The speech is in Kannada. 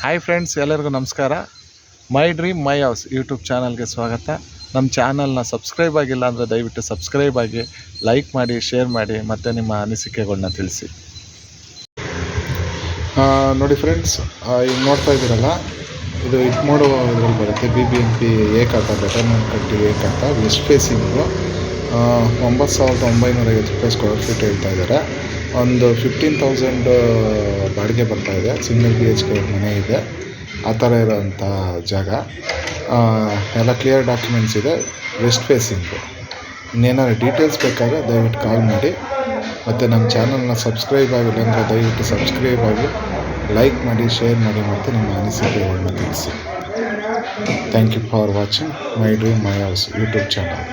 ಹಾಯ್ ಫ್ರೆಂಡ್ಸ್, ಎಲ್ಲರಿಗೂ ನಮಸ್ಕಾರ. ಮೈ ಡ್ರೀಮ್ ಮೈ ಹೌಸ್ ಯೂಟ್ಯೂಬ್ ಚಾನಲ್ಗೆ ಸ್ವಾಗತ. ನಮ್ಮ ಚಾನಲ್ನ ಸಬ್ಸ್ಕ್ರೈಬ್ ಆಗಿಲ್ಲ ಅಂದರೆ ದಯವಿಟ್ಟು ಸಬ್ಸ್ಕ್ರೈಬ್ ಆಗಿ, ಲೈಕ್ ಮಾಡಿ, ಶೇರ್ ಮಾಡಿ, ಮತ್ತು ನಿಮ್ಮ ಅನಿಸಿಕೆಗಳನ್ನ ತಿಳಿಸಿ. ನೋಡಿ ಫ್ರೆಂಡ್ಸ್, ಈಗ ನೋಡ್ತಾ ಇದ್ದೀರಲ್ಲ, ಇದು ಇಟ್ಮೋಡು ಇದ್ರಲ್ಲಿ ಬರುತ್ತೆ. BBMP ಏಕಾತ, ಬೆಟರ್ಮೆಂಟ್ ಕಟ್ಟಿ ಏಕಾತ, ವೆಸ್ಟ್ ಫೇಸಿಂಗು. 9,950 ರೂಪಾಯಿ ಸ್ಕ್ವೇರ್ ಫೀಟ್ ಹೇಳ್ತಾ ಇದ್ದಾರೆ. ಒಂದು 15,000 ಬಾಡಿಗೆ ಬರ್ತಾಯಿದೆ. ಸಿಂಗಲ್ BHK ಮನೆ ಇದೆ, ಆ ಥರ ಇರೋಂಥ ಜಾಗ. ಎಲ್ಲ ಕ್ಲಿಯರ್ ಡಾಕ್ಯುಮೆಂಟ್ಸ್ ಇದೆ. West facing. ಇನ್ನೇನಾದ್ರು ಡೀಟೇಲ್ಸ್ ಬೇಕಾದರೆ ದಯವಿಟ್ಟು ಕಾಲ್ ಮಾಡಿ. ಮತ್ತು ನಮ್ಮ ಚಾನಲ್ನ ಸಬ್ಸ್ಕ್ರೈಬ್ ಆಗಿಲ್ಲ ಅಂದರೆ ದಯವಿಟ್ಟು ಸಬ್ಸ್ಕ್ರೈಬ್ ಆಗಿ, ಲೈಕ್ ಮಾಡಿ, ಶೇರ್ ಮಾಡಿ, ಮತ್ತು ನಿಮ್ಮ ಅನಿಸಿಕೆಗಳನ್ನ ತಿಳಿಸಿ. Thank you for watching my dream my house YouTube channel.